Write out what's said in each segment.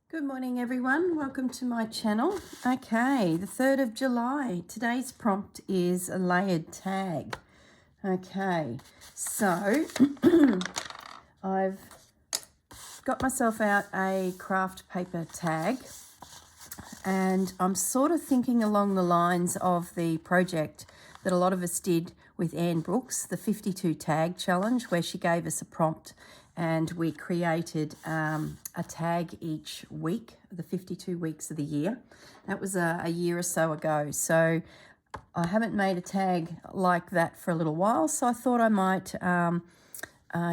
Good morning everyone, welcome to my channel. Okay, the 3rd of July. Today's prompt is a layered tag. Okay, so I've got myself out a craft paper tag and I'm sort of thinking along the lines of the project that a lot of us did with Anne Brooks, the 52 tag challenge, where she gave us a prompt and we created a tag each week, the 52 weeks of the year. That was a year or so ago. So I haven't made a tag like that for a little while, so I thought I might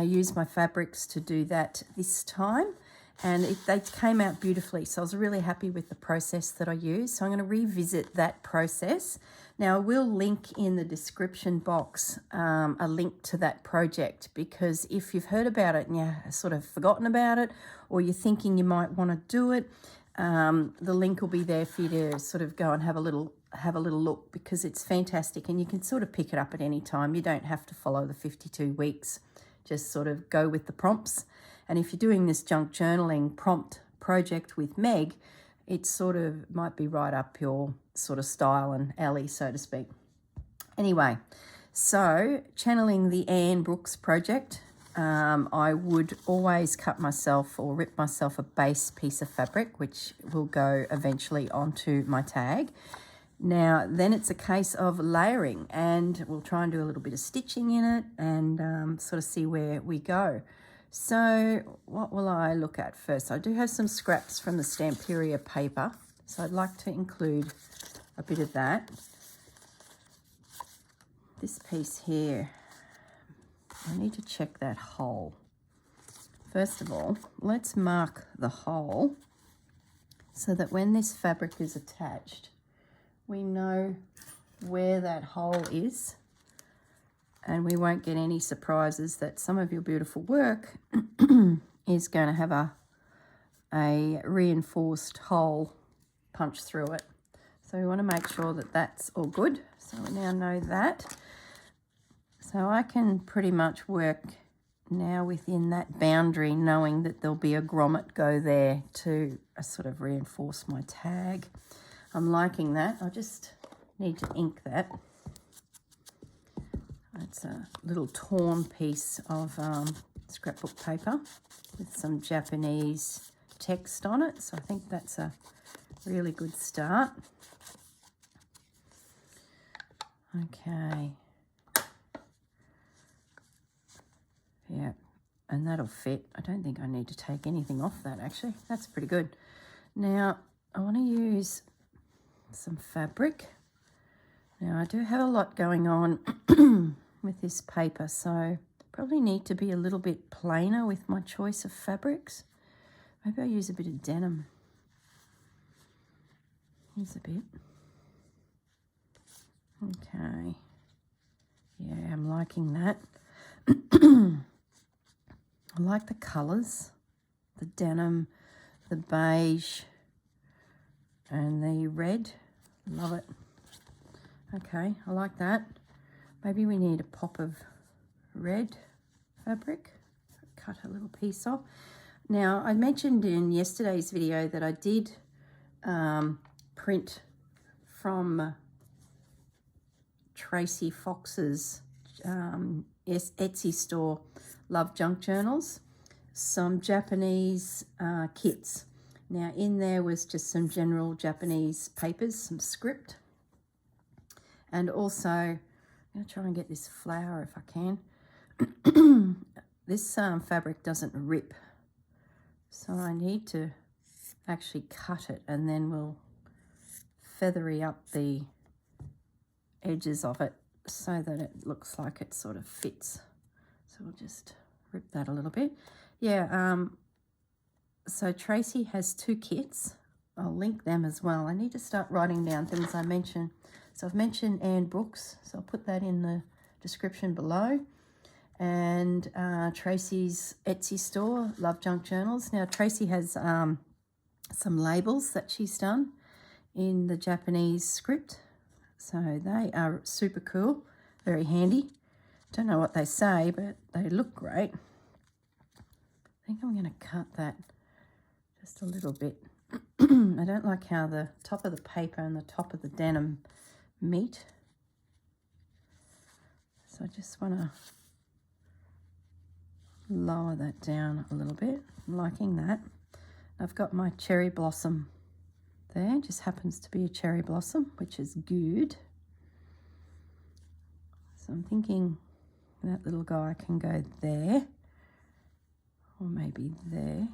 use my fabrics to do that this time. And they came out beautifully, so I was really happy with the process that I used. So I'm going to revisit that process. Now I will link in the description box a link to that project, because if you've heard about it and you've sort of forgotten about it, or you're thinking you might want to do it, the link will be there for you to sort of go and have a little look, because it's fantastic and you can sort of pick it up at any time. You don't have to follow the 52 weeks, just sort of go with the prompts. And if you're doing this junk journaling prompt project with Meg, it sort of might be right up your sort of style and alley, so to speak. Anyway, so channeling the Anne Brooks project, I would always cut myself or rip myself a base piece of fabric, which will go eventually onto my tag. Now, then it's a case of layering, and we'll try and do a little bit of stitching in it and sort of see where we go. So what will I look at first? I do have some scraps from the Stamperia Paper, so I'd like to include a bit of that. This piece here, I need to check that hole. First of all, let's mark the hole so that when this fabric is attached, we know where that hole is, and we won't get any surprises that some of your beautiful work is going to have a reinforced hole punch through it. So we want to make sure that that's all good. So we now know that. So I can pretty much work now within that boundary, knowing that there'll be a grommet go there to sort of reinforce my tag. I'm liking that. I just need to ink that. It's a little torn piece of scrapbook paper with some Japanese text on it. So I think that's a really good start. Okay. Yeah, and that'll fit. I don't think I need to take anything off that, actually. That's pretty good. Now, I want to use some fabric. Now, I do have a lot going on with this paper, so probably need to be a little bit plainer with my choice of fabrics. Maybe I'll use a bit of denim. Here's a bit. Okay. Yeah, I'm liking that. I like the colours, the denim, the beige, and the red. Love it. Okay, I like that. Maybe we need a pop of red fabric. Cut a little piece off. Now, I mentioned in yesterday's video that I did print from Tracey Fox's Etsy store, Love Junk Journals, some Japanese kits. Now, in there was just some general Japanese papers, some script, and also I'm going to try and get this flower if I can. This fabric doesn't rip, so I need to actually cut it, and then we'll feathery up the edges of it so that it looks like it sort of fits. So we'll just rip that a little bit. Yeah, so Tracey has 2 kits. I'll link them as well. I need to start writing down things I mentioned. So I've mentioned Anne Brooks, so I'll put that in the description below. And Tracey's Etsy store, Love Junk Journals. Now, Tracey has some labels that she's done in the Japanese script. So they are super cool, very handy. Don't know what they say, but they look great. I think I'm going to cut that just a little bit. I don't like how the top of the paper and the top of the denim meet. So I just want to lower that down a little bit. I'm liking that. I've got my cherry blossom there. Just happens to be a cherry blossom, which is good. So I'm thinking that little guy can go there, or maybe there,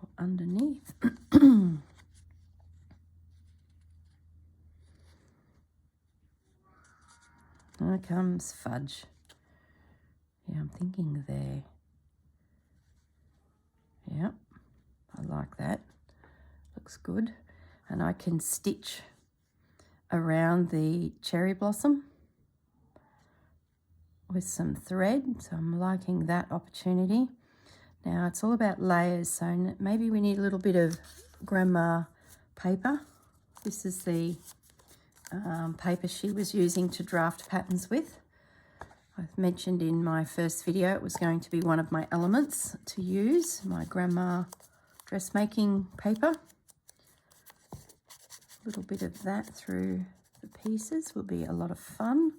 or underneath. There comes fudge. Yeah, I'm thinking there. Yeah, I like that. Looks good. And I can stitch around the cherry blossom with some thread, so I'm liking that opportunity. Now it's all about layers, so maybe we need a little bit of grandma paper. This is the paper she was using to draft patterns with. I've mentioned in my first video it was going to be one of my elements to use, my grandma dressmaking paper. A little bit of that through the pieces will be a lot of fun.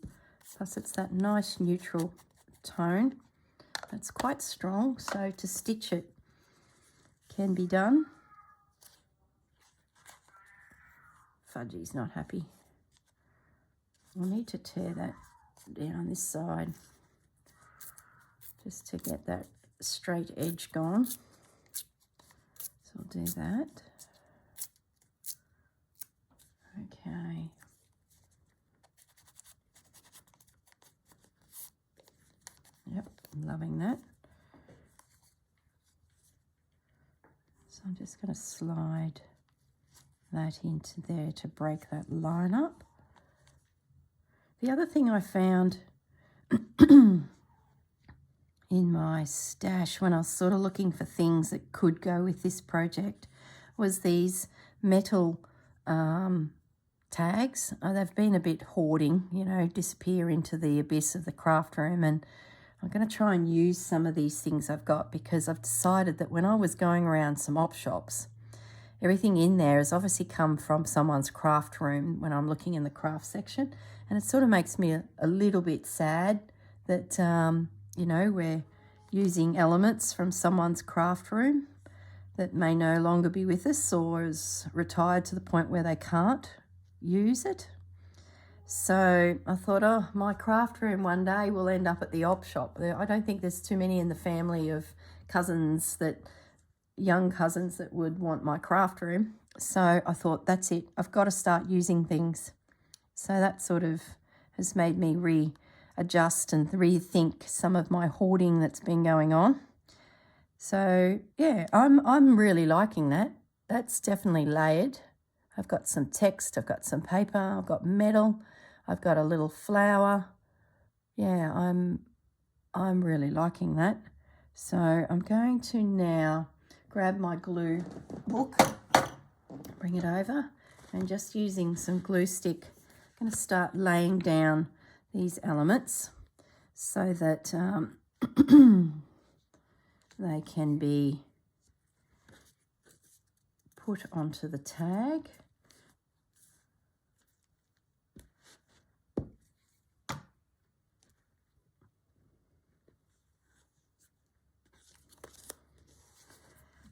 Plus it's that nice neutral tone. It's quite strong, so to stitch it can be done. Fudgy's not happy. We'll need to tear that down this side just to get that straight edge gone. So I'll do that. Okay. Yep, I'm loving that. So I'm just going to slide that into there to break that line up. The other thing I found in my stash when I was sort of looking for things that could go with this project was these metal tags. They've been a bit hoarding, you know, disappear into the abyss of the craft room, and I'm going to try and use some of these things I've got because I've decided that when I was going around some op shops, everything in there has obviously come from someone's craft room when I'm looking in the craft section, and it sort of makes me a little bit sad that, you know, we're using elements from someone's craft room that may no longer be with us or is retired to the point where they can't use it. So I thought, oh, my craft room one day will end up at the op shop. I don't think there's too many in the family of cousins that, young cousins that would want my craft room. So I thought, that's it. I've got to start using things. So that sort of has made me readjust and rethink some of my hoarding that's been going on. So yeah, I'm really liking that. That's definitely layered. I've got some text, I've got some paper, I've got metal, I've got a little flower. Yeah, I'm really liking that. So I'm going to now grab my glue book, bring it over, and just using some glue stick, I'm going to start laying down these elements so that they can be put onto the tag.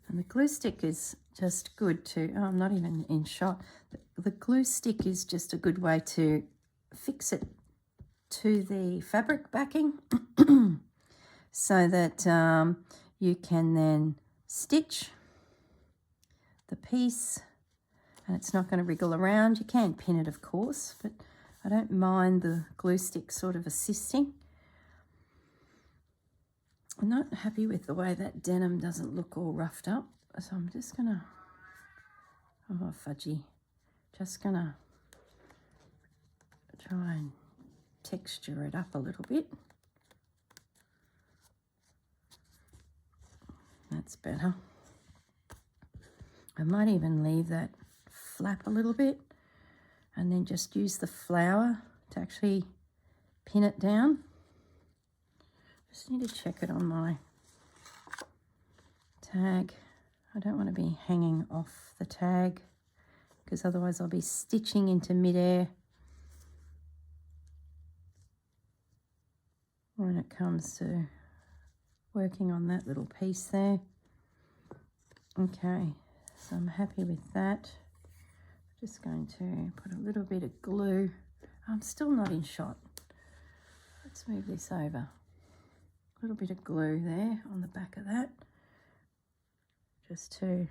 And the glue stick is just good to, oh, I'm not even in shot. The glue stick is just a good way to fix it to the fabric backing so that you can then stitch the piece and it's not going to wriggle around. You can pin it, of course, but I don't mind the glue stick sort of assisting. I'm not happy with the way that denim doesn't look all roughed up, so I'm just going to, oh, fudgy, just going to try and texture it up a little bit. That's better. I might even leave that flap a little bit and then just use the flower to actually pin it down. Just need to check it on my tag. I don't want to be hanging off the tag because otherwise I'll be stitching into midair when it comes to working on that little piece there. Okay, so I'm happy with that. Just going to put a little bit of glue. I'm still not in shot. Let's move this over. A little bit of glue there on the back of that, just to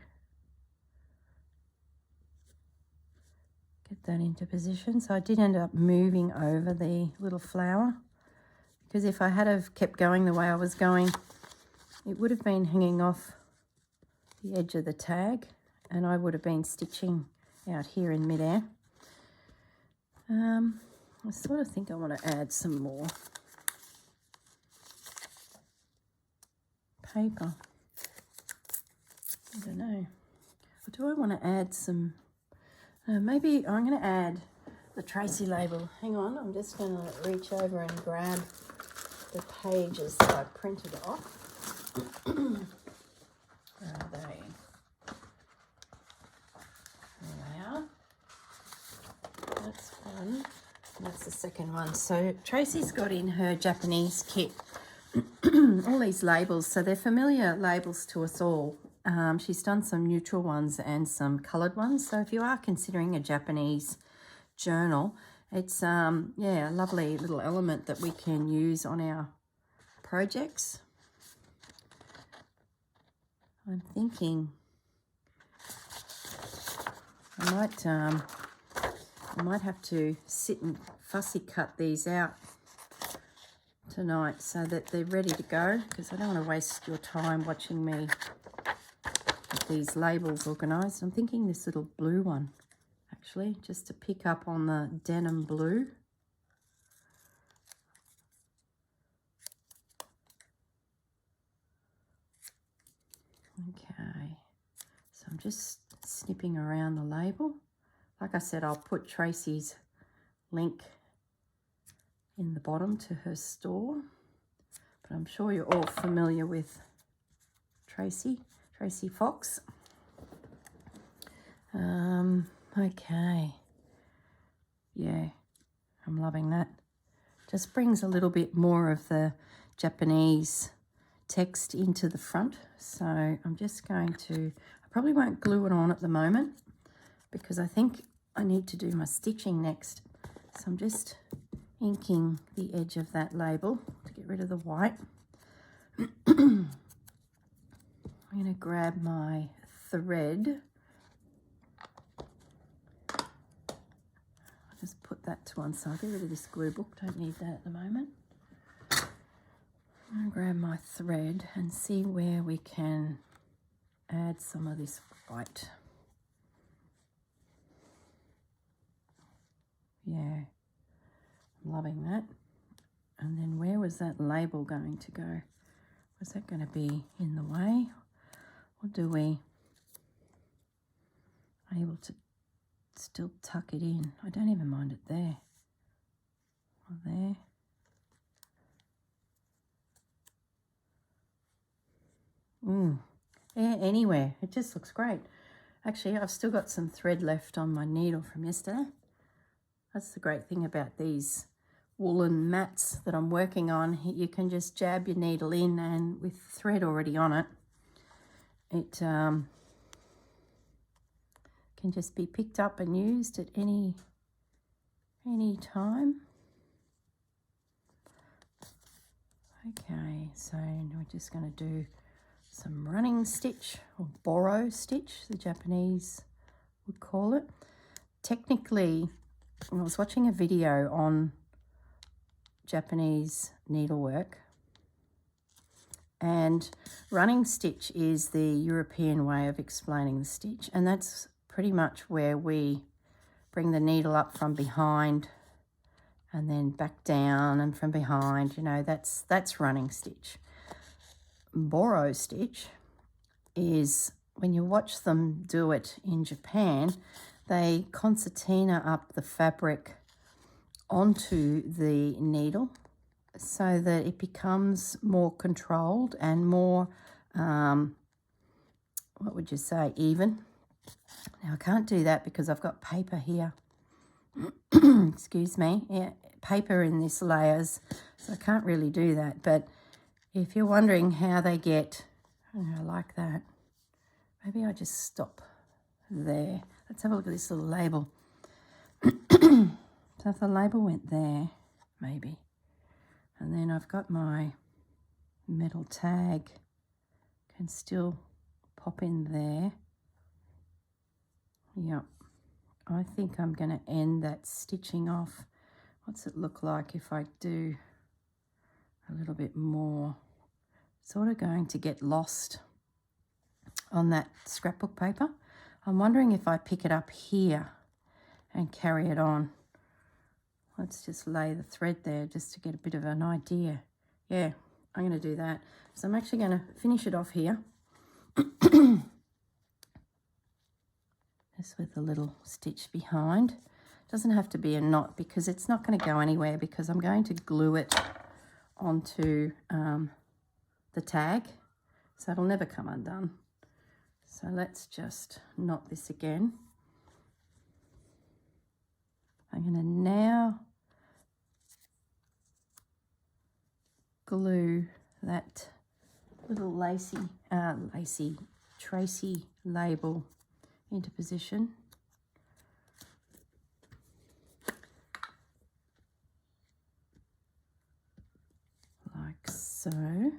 get that into position. So I did end up moving over the little flower, because if I had have kept going the way I was going, it would have been hanging off the edge of the tag and I would have been stitching out here in midair. I sort of think I want to add some more paper. I don't know. Or do I want to add some, maybe I'm going to add the Tracey label. Hang on, I'm just going to reach over and grab the pages that I printed off. Where are they? There they are. That's one. That's the second one. So Tracey's got in her Japanese kit all these labels. So they're familiar labels to us all. She's done some neutral ones and some coloured ones. So if you are considering a Japanese journal, it's yeah, a lovely little element that we can use on our projects. I'm thinking I might have to sit and fussy cut these out tonight so that they're ready to go, because I don't want to waste your time watching me get these labels organised. I'm thinking this little blue one, actually, just to pick up on the denim blue. Okay, so I'm just snipping around the label. Like I said, I'll put Tracey's link in the bottom to her store, but I'm sure you're all familiar with Tracey Fox. Okay, yeah, I'm loving that. Just brings a little bit more of the Japanese text into the front. So I'm just going to, I probably won't glue it on at the moment because I think I need to do my stitching next. So I'm just inking the edge of that label to get rid of the white. I'm going to grab my thread. I'll just put that to one side. Get rid of this glue book, don't need that at the moment. I'm going to grab my thread and see where we can add some of this white. Yeah, I'm loving that. And then where was that label going to go? Was that going to be in the way? Or do we able to still tuck it in? I don't even mind it there. Or there. Yeah, anywhere. It just looks great. Actually, I've still got some thread left on my needle from yesterday. That's the great thing about these woolen mats that I'm working on. You can just jab your needle in, and with thread already on it, it can just be picked up and used at any time. Okay, so we're just going to do some running stitch, or borrow stitch, the Japanese would call it. Technically, I was watching a video on Japanese needlework, and running stitch is the European way of explaining the stitch, and that's pretty much where we bring the needle up from behind and then back down and from behind, you know, that's running stitch. Borrow stitch is when you watch them do it in Japan, they concertina up the fabric onto the needle so that it becomes more controlled and more what would you say, even. Now I can't do that because I've got paper here. Excuse me. Yeah, paper in this layers, so I can't really do that. But if you're wondering how they get, I like that. Maybe I just stop there. Let's have a look at this little label. So if the label went there, maybe. And then I've got my metal tag, can still pop in there. Yep. I think I'm going to end that stitching off. What's it look like if I do a little bit more? Sort of going to get lost on that scrapbook paper. I'm wondering if I pick it up here and carry it on. Let's just lay the thread there just to get a bit of an idea. Yeah, I'm going to do that. So I'm actually going to finish it off here. Just with a little stitch behind. Doesn't have to be a knot because it's not going to go anywhere because I'm going to glue it onto the tag. So it'll never come undone. So let's just knot this again. I'm going to now glue that little Tracey label into position. Like so.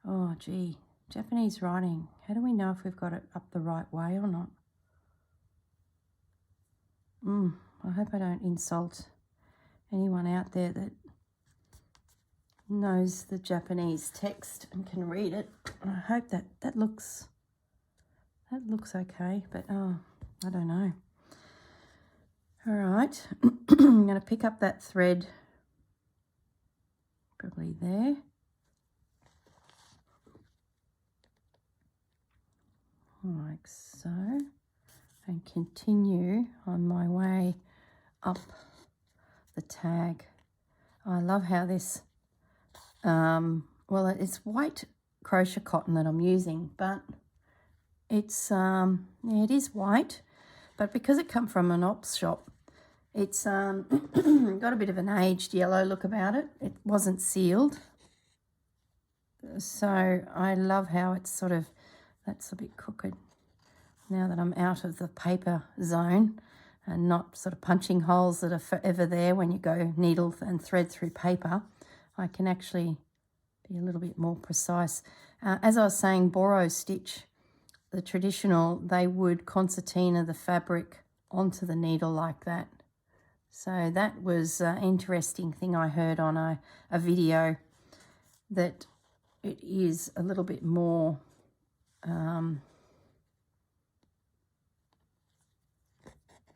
Oh gee, Japanese writing. How do we know if we've got it up the right way or not? I hope I don't insult anyone out there that knows the Japanese text and can read it. I hope that looks okay, but I don't know. All right, I'm going to pick up that thread probably there. Like so, and continue on my way up the tag. I love how this, well, it's white crochet cotton that I'm using, but it's, yeah, it is white, but because it come from an ops shop, it's got a bit of an aged yellow look about it. It wasn't sealed. So I love how it's sort of, that's a bit crooked. Now that I'm out of the paper zone and not sort of punching holes that are forever there when you go needle and thread through paper, I can actually be a little bit more precise. As I was saying, Boro stitch, the traditional, they would concertina the fabric onto the needle like that. So that was an interesting thing I heard on a video, that it is a little bit more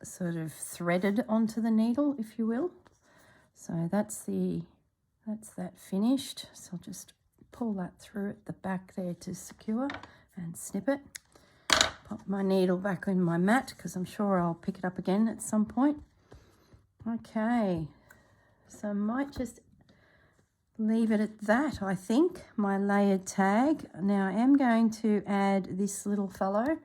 sort of threaded onto the needle, if you will. So that's that finished. So I'll just pull that through at the back there to secure and snip it. Pop my needle back in my mat because I'm sure I'll pick it up again at some point. Okay, so I might just leave it at that, I think, my layered tag. Now I am going to add this little fellow.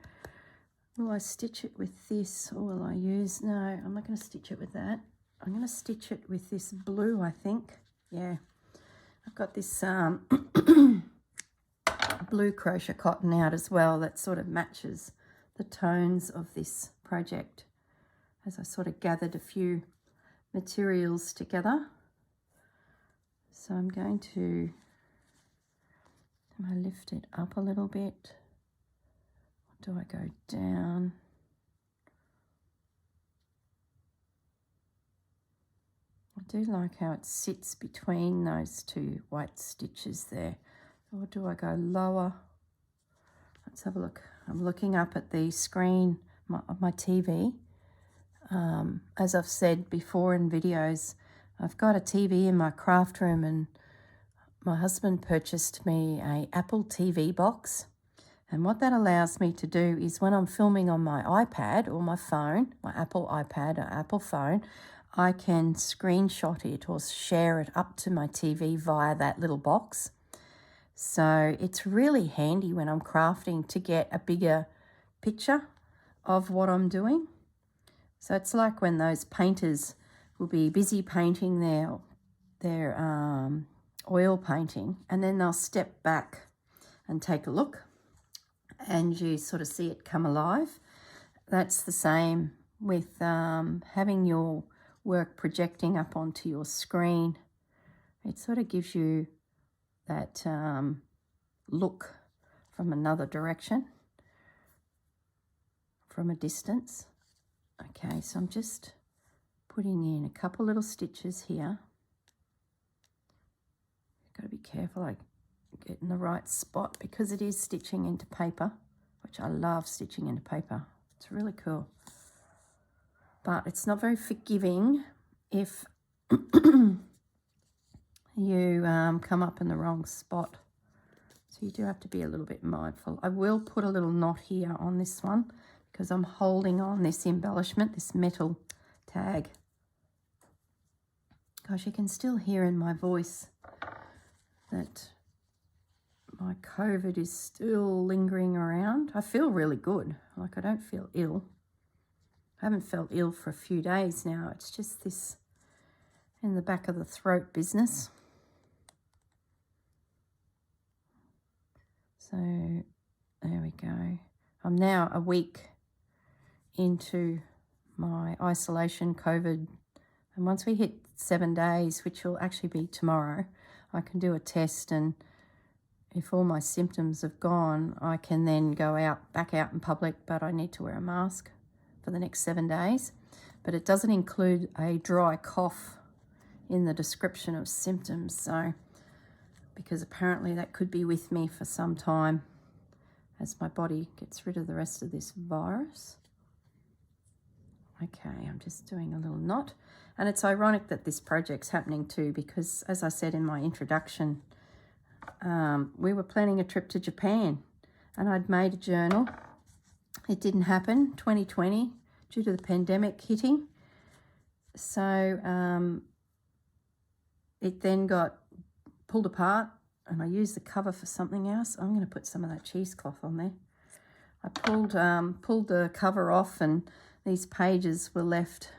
Will I stitch it with this, or will I use, no, I'm not going to stitch it with that. I'm going to stitch it with this blue, I think. Yeah, I've got this blue crochet cotton out as well that sort of matches the tones of this project as I sort of gathered a few materials together. So I'm going to lift it up a little bit. Do I go down? I do like how it sits between those two white stitches there. Or do I go lower? Let's have a look. I'm looking up at the screen of my TV. As I've said before in videos, I've got a TV in my craft room, and my husband purchased me an Apple TV box. And what that allows me to do is when I'm filming on my iPad or my phone, my Apple iPad or Apple phone, I can screenshot it or share it up to my TV via that little box. So it's really handy when I'm crafting to get a bigger picture of what I'm doing. So it's like when those painters will be busy painting their oil painting, and then they'll step back and take a look, and you sort of see it come alive. That's the same with having your work projecting up onto your screen. It sort of gives you that look from another direction, from a distance. Okay, so I'm just putting in a couple little stitches here. Got to be careful I get in the right spot because it is stitching into paper, which I love stitching into paper. It's really cool. But it's not very forgiving if you come up in the wrong spot. So you do have to be a little bit mindful. I will put a little knot here on this one because I'm holding on this embellishment, this metal tag. Gosh, you can still hear in my voice that my COVID is still lingering around. I feel really good. Like, I don't feel ill. I haven't felt ill for a few days now. It's just this in the back of the throat business. So there we go. I'm now a week into my isolation COVID, and once we hit 7 days, which will actually be tomorrow, I can do a test, and if all my symptoms have gone, I can then go back out in public, but I need to wear a mask for the next 7 days. But it doesn't include a dry cough in the description of symptoms, so because apparently that could be with me for some time as my body gets rid of the rest of this virus. Okay, I'm just doing a little knot. And it's ironic that this project's happening too, because as I said in my introduction, we were planning a trip to Japan, and I'd made a journal. It didn't happen, 2020, due to the pandemic hitting. So it then got pulled apart, and I used the cover for something else. I'm going to put some of that cheesecloth on there. I pulled the cover off, and these pages were left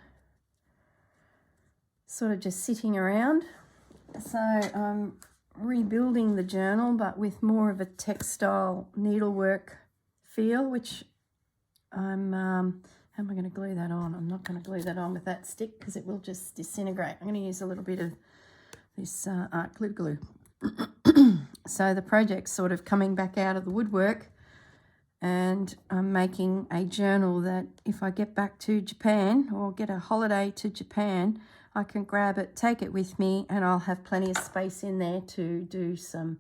sort of just sitting around. So I'm rebuilding the journal, but with more of a textile needlework feel, which how am I going to glue that on? I'm not going to glue that on with that stick because it will just disintegrate. I'm going to use a little bit of this art glitter glue. So the project's sort of coming back out of the woodwork, and I'm making a journal that if I get back to Japan or get a holiday to Japan, I can grab it, take it with me, and I'll have plenty of space in there to do some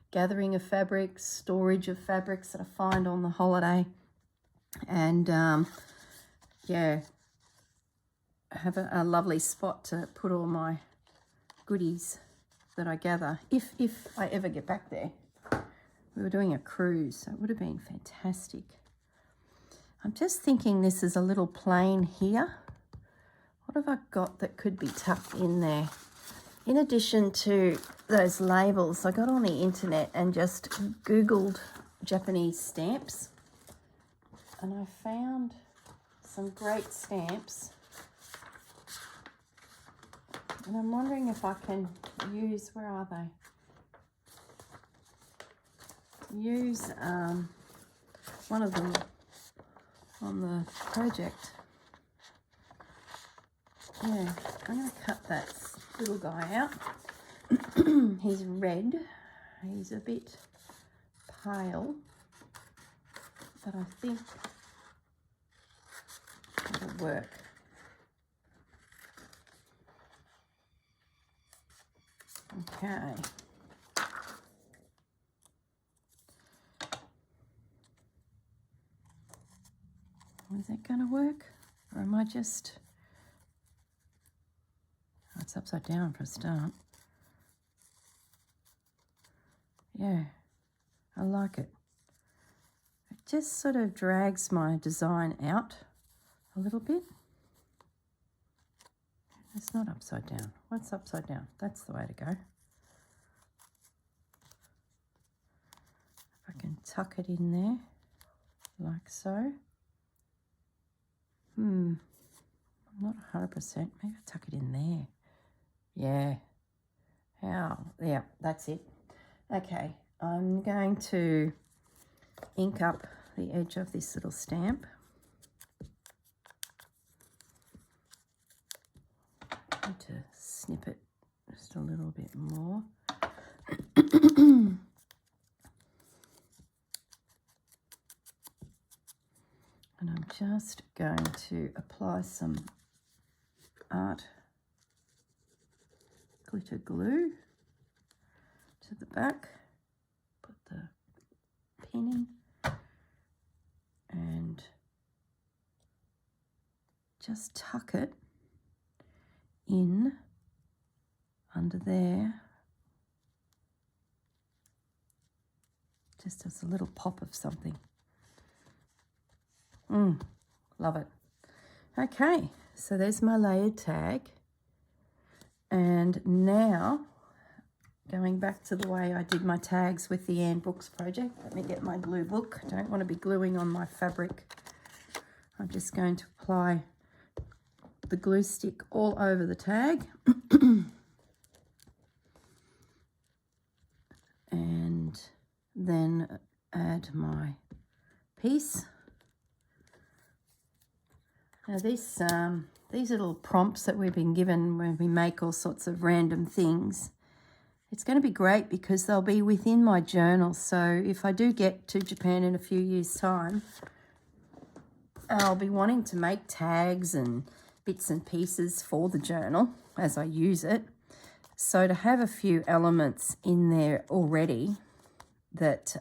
gathering of fabrics, storage of fabrics that I find on the holiday, and yeah, have a lovely spot to put all my goodies that I gather if I ever get back there. We were doing a cruise, so it would have been fantastic. I'm just thinking this is a little plain here. What have I got that could be tucked in there? In addition to those labels, I got on the internet and just Googled Japanese stamps, and I found some great stamps. And I'm wondering if I can use, where are they? Use one of them on the project. Yeah, I'm going to cut that little guy out. He's red. He's a bit pale, but I think it'll work. Okay. Is that going to work? Or am I just... Oh, it's upside down for a start. Yeah, I like it. It just sort of drags my design out a little bit. It's not upside down. What's upside down? That's the way to go. tuck it in there like so. I'm not 100%. Maybe I'll tuck it in there. Yeah. Yeah, that's it. Okay, I'm going to ink up the edge of this little stamp. Need to snip it just a little bit more. And I'm just going to apply some art glitter glue to the back. Put the pin in and just tuck it in under there, just as a little pop of something. Love it. Okay, so there's my layered tag. And now, going back to the way I did my tags with the Ann Books project, let me get my glue book. I don't want to be gluing on my fabric. I'm just going to apply the glue stick all over the tag. And then add my piece. Now these little prompts that we've been given when we make all sorts of random things, it's going to be great because they'll be within my journal. So if I do get to Japan in a few years' time, I'll be wanting to make tags and bits and pieces for the journal as I use it. So to have a few elements in there already that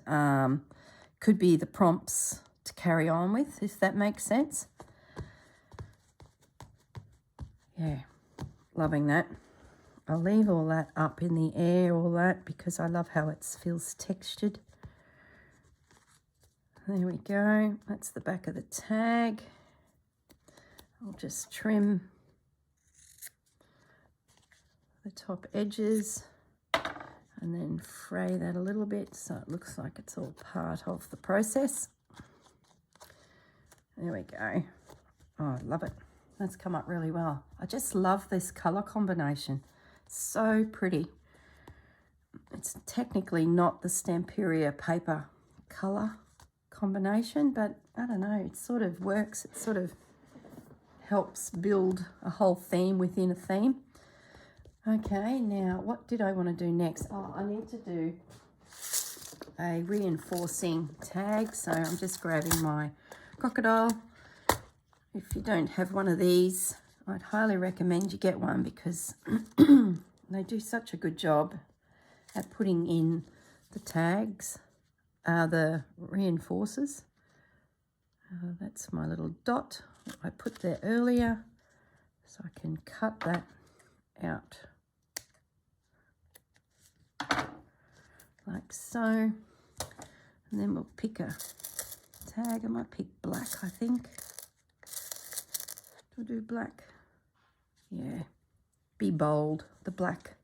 could be the prompts to carry on with, if that makes sense. Yeah, loving that. I'll leave all that up in the air, all that, because I love how it feels textured. There we go. That's the back of the tag. I'll just trim the top edges and then fray that a little bit so it looks like it's all part of the process. There we go. Oh, I love it. That's come up really well. I just love this colour combination. So pretty. It's technically not the Stamperia Paper colour combination, but I don't know, it sort of works. It sort of helps build a whole theme within a theme. Okay, now what did I want to do next? Oh, I need to do a reinforcing tag. So I'm just grabbing my crocodile. If you don't have one of these, I'd highly recommend you get one because they do such a good job at putting in the tags, the reinforcers. That's my little dot I put there earlier, so I can cut that out like so. And then we'll pick a tag. I might pick black, I think. Do I do black? Yeah. Be bold, the black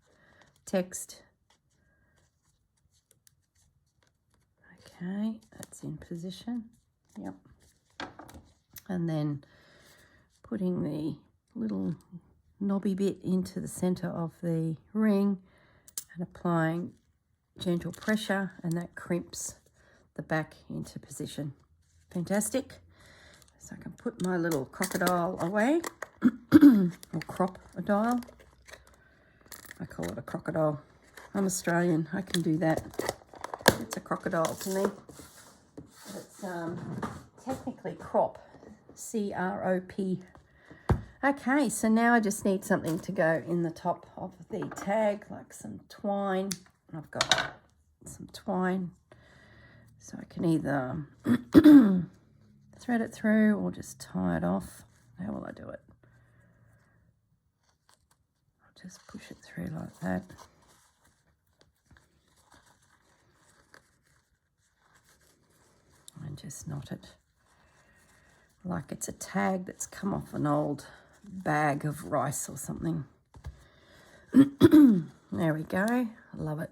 text. Okay, that's in position. Yep. And then putting the little knobby bit into the center of the ring and applying gentle pressure, and that crimps the back into position. Fantastic. So I can put my little crocodile away, or crop-a-dile. I call it a crocodile. I'm Australian, I can do that. It's a crocodile to me. It's technically crop, C-R-O-P. Okay, so now I just need something to go in the top of the tag, like some twine. I've got some twine, so I can either thread it through or just tie it off. How will I do it? I'll just push it through like that. And just knot it like it's a tag that's come off an old bag of rice or something. There we go. I love it.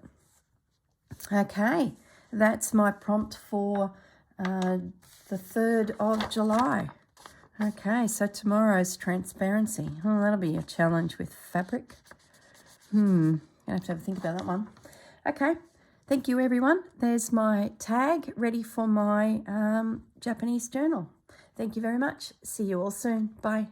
Okay, that's my prompt for the 3rd of July. Okay, so tomorrow's transparency. Oh, that'll be a challenge with fabric. Gonna have to think about that one. Okay, thank you everyone. There's my tag ready for my Japanese journal. Thank you very much. See you all soon. Bye.